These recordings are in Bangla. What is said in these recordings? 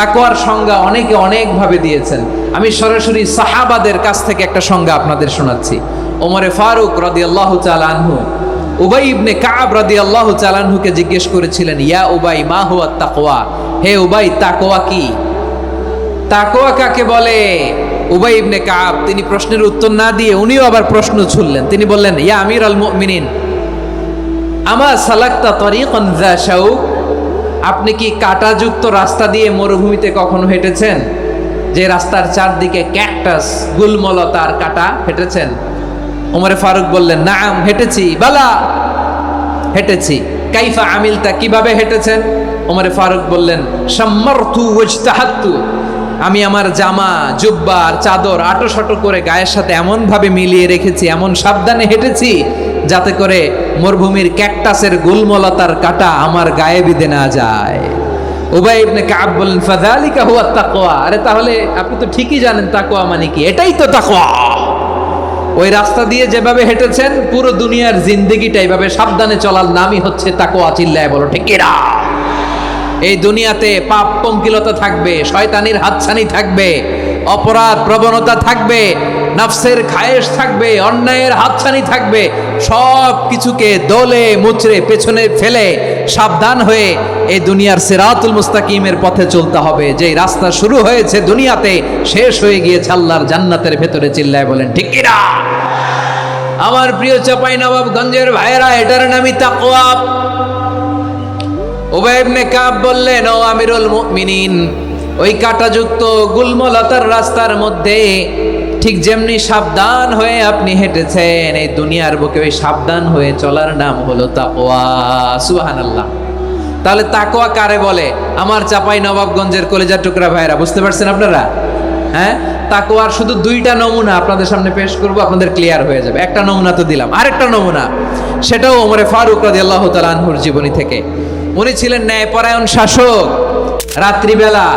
তাকওয়ার সংজ্ঞা অনেকে অনেক ভাবে দিয়েছেন। আমি সরাসরি সাহাবাদের কাছ থেকে একটা সংজ্ঞা আপনাদের শোনাচ্ছি। ওমরে ফারুক রাদিয়াল্লাহু তাআলা আনহু উবাই ইবনে কাব রাদিয়াল্লাহু তাআলা আনহুকে জিজ্ঞেস করেছিলেন, ইয়া উবাই মা হুয়া তাকওয়া, হে উবাই তাকওয়া কি? তাকওয়া কাকে বলে? উবাই ইবনে কাব তিনি প্রশ্নের উত্তর না দিয়ে উনিও আবার প্রশ্ন ছুড়লেন। তিনি বললেন, ইয়া আমিরুল মুমিনিন আমা সালাকতা তরিকান যা শাউক, আপনি কি কাঁটাযুক্ত রাস্তা দিয়ে মরুভূমিতে কখনো হেঁটেছেন? যে রাস্তার চারদিকে ক্যাকটাস, গুলমলতার কাঁটা, হেঁটেছেন? ওমরে ফারুক বললেন, নাম হেঁটেছি, বালা হেঁটেছি। কাইফা আমিলতা, কিভাবে হেঁটেছেন? ওমরে ফারুক বললেন, শাম্মারতু ওয়াজতাহাত্তু, আমি আমার জামা জুব্বা আর চাদর আটোসাটো করে গায়ের সাথে এমন ভাবে মিলিয়ে রেখেছি, এমন সাবধানে হেঁটেছি যাতে করে মরুভূমির ক্যাকটাসের গুলমলতার কাঁটা আমার গায়ে বিঁধে না যায়। উবাই ইবনে কাব বললেন, ফাযালিকা হুয়া তাকওয়া, আরে তাহলে আপনি তো ঠিকই জানেন তাকওয়া মানে কি, এটাই তো তাকওয়া। ওই রাস্তা দিয়ে যেভাবে হেঁটেছেন পুরো দুনিয়ার জিন্দেগিটা এইভাবে সাবধানে চলার নামই হচ্ছে তাকওয়া। চিল্লায় বলো ঠিক কিনা? এই দুনিয়াতে পাপ পঙ্কিলতা থাকবে, শয়তানির হাতছানি থাকবে, অপরাধ প্রবণতা থাকবে, নফসের খায়েশ থাকবে, অন্যায়ের হাতছানি থাকবে। সব কিছুকে দলে মুচড়ে পেছনে ফেলে সাবধান হয়ে এই দুনিয়ার সিরাতুল মুস্তাকিমের পথে চলতে হবে। যে রাস্তা শুরু হয়েছে দুনিয়াতে, শেষ হয়ে গিয়েছে আল্লাহর জান্নাতের ভেতরে। চিল্লায় বলেন ঠিক কিনা? আমার প্রিয় চাঁপাইনবাবগঞ্জের ভাইয়েরা, এটার নামই তাকওয়া। উবাই ইবনে কাব বললেন, ও আমিরুল মুমিনিন, ওই কাঁটাযুক্ত গুলমলতার রাস্তার মধ্যে ঠিক যেমনি সাবধান হয়ে আপনি হেঁটেছেন, এই দুনিয়ার বুকে ওই সাবধান হয়ে চলার নাম হলো তাকওয়া। সুবহানাল্লাহ। তাহলে তাকওয়া কারে বলে? আমার চাঁপাইনবাবগঞ্জের কলেজার টুকরা ভাইয়েরা, বুঝতে পারছেন আপনারা? হ্যাঁ, তাকওয়ার শুধু দুইটা নমুনা আপনাদের সামনে পেশ করব, আপনাদের ক্লিয়ার হয়ে যাবে। একটা নমুনা তো দিলাম, আরেকটা নমুনা, সেটাও ওমরে ফারুক রাদিয়াল্লাহু তাআলা আনহুর জীবনী থেকে। উনি ছিলেন ন্যায়পরায়ণ শাসক। রাত্রিবেলা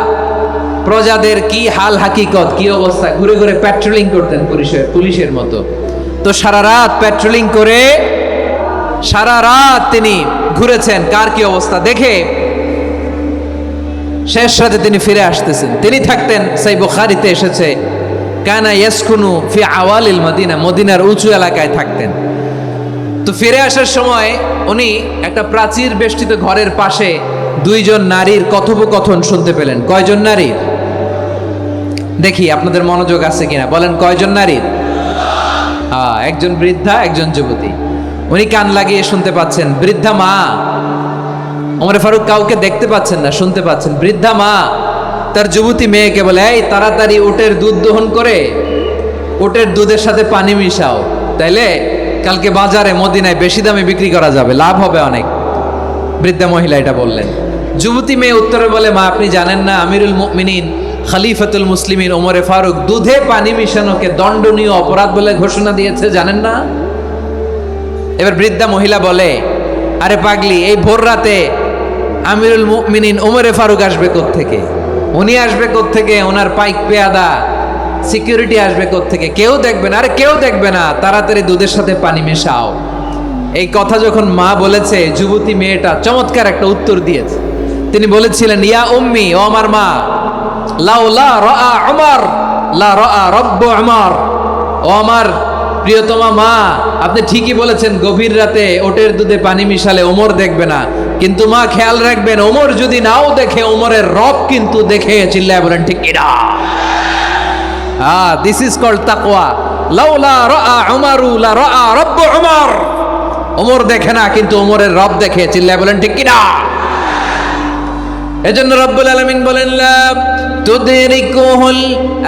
প্রজাদের কি হাল হাকিকত, কি অবস্থা, ঘুরে ঘুরে প্যাট্রোলিং করতেন পুলিশের মতো। তো সারা রাত প্যাট্রোলিং করে সারা রাত তিনি ঘুরেছেন কার কি অবস্থা দেখে। শেষ রাতে তিনি ফিরে আসতেছেন। তিনি থাকতেন, সেই বুখারীতে এসেছে, কানা ইয়াসকুনু ফি আওয়ালিল মদিনা, মদিনার উঁচু এলাকায় থাকতেন। তো ফিরে আসার সময় উনি একটা প্রাচীর বেষ্টিত ঘরের পাশে দুইজন নারীর কথোপকথন শুনতে পেলেন। কয়জন নারীর? দেখি আপনাদের মনোযোগ আছে কিনা, বলেন কয়জন নারীর? একজন বৃদ্ধা, একজন যুবতী। উনি কান লাগিয়ে শুনতে পাচ্ছেন। বৃদ্ধা মা, ওমরে ফারুক কাউকে দেখতে পাচ্ছেন না, শুনতে পাচ্ছেন। বৃদ্ধা মা তার যুবতী মেয়েকে বলে, এই তাড়াতাড়ি উটের দুধ দহন করে উটের দুধের সাথে পানি মিশাও, তাইলে কালকে বাজারে মদিনায় বেশি দামে বিক্রি করা যাবে, লাভ হবে অনেক। বৃদ্ধা মহিলা এটা বললেন। যুবতী মেয়ে উত্তরে বলে, মা আপনি জানেন না আমিরুল মুমিনিন খলিফাতুল মুসলিমিন ওমরে ফারুক দুধে পানি মিশানোকে দণ্ডনীয় অপরাধ বলে ঘোষণা দিয়েছে, জানেন না? এবার বৃদ্ধা মহিলা বলে, আরে পাগলি, এই ভোর রাতে আমিরুল মুমিনিন ওমরে ফারুক আসবে কোত্থেকে? উনি আসবে কোত্থেকে? ওনার পাইক পেয়াদা সিকিউরিটি আসবে কোত্থেকে? কেউ দেখবে না। আরে কেউ দেখবে না, তাড়াতাড়ি দুধের সাথে পানি মেশাও। এই কথা যখন মা বলেছে, যুবতী মেয়েটা চমৎকার একটা উত্তর দিয়েছে। তিনি বলেছিলেন, ইয়া উম্মি, ও আমার মা, লাউলা রাআ উমর লা রাআ রব্ব উমর, ও আমার প্রিয়তমা মা, আপনি ঠিকই বলেছেন, গভীর রাতে ওটের দুধে পানি মিশালে ওমর দেখবে না, কিন্তু মা খেয়াল রাখবেন, ওমর যদি নাও দেখে, ওমরের রব কিন্তু দেখে। চিল্লায় বলেন ঠিক কিনা? দিস ইজ কল্ড তাকওয়া। লাউলা রাআ উমরু লা রাআ রব্ব উমর, ওমর দেখে না কিন্তু ওমরের রব দেখে। চিল্লায় বলেন ঠিক কিনা? এজন্য রব্বুল আলামিন বলেন, লা তুদরিকুহুল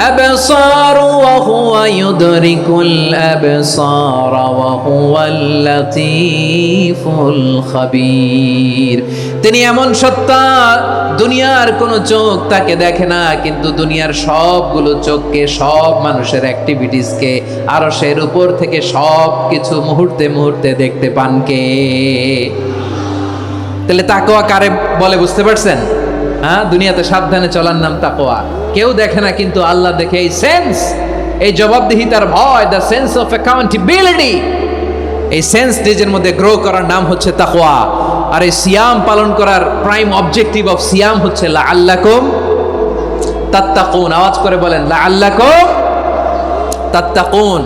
আবসার ওয়া হুয়া ইউদরিকুল আবসার ওয়া হুয়াল লাতীফুল খাবীর। তিনি এমন সত্তা, দুনিয়ার কোনো চোখ তাকে দেখে না, কিন্তু দুনিয়ার সবগুলো চোখকে, সব মানুষের অ্যাক্টিভিটিসকে আরশের উপর থেকে সব কিছু মুহূর্তে মুহূর্তে দেখতে পান কে? তাহলে তাকওয়া কারে বলে বুঝতে পারছেন? দুনিয়াতে সাবধানে চলার নাম তাকওয়া। কেউ দেখে না কিন্তু আল্লাহ দেখে। এই সেন্স, এই জবাবদিহিতার ভয়, দ্য সেন্স অফ অ্যাকাউন্টেবিলিটি, এই সেন্স নিজের মধ্যে গ্রো করার নাম হচ্ছে তাকওয়া। আর এই সিয়াম পালন করার প্রাইম অবজেক্টিভ অফ সিয়াম হচ্ছে লাআল্লাকুম তাত্তাকুন, আওয়াজ করে বলেন লাআল্লাকুম তাত্তাকুন।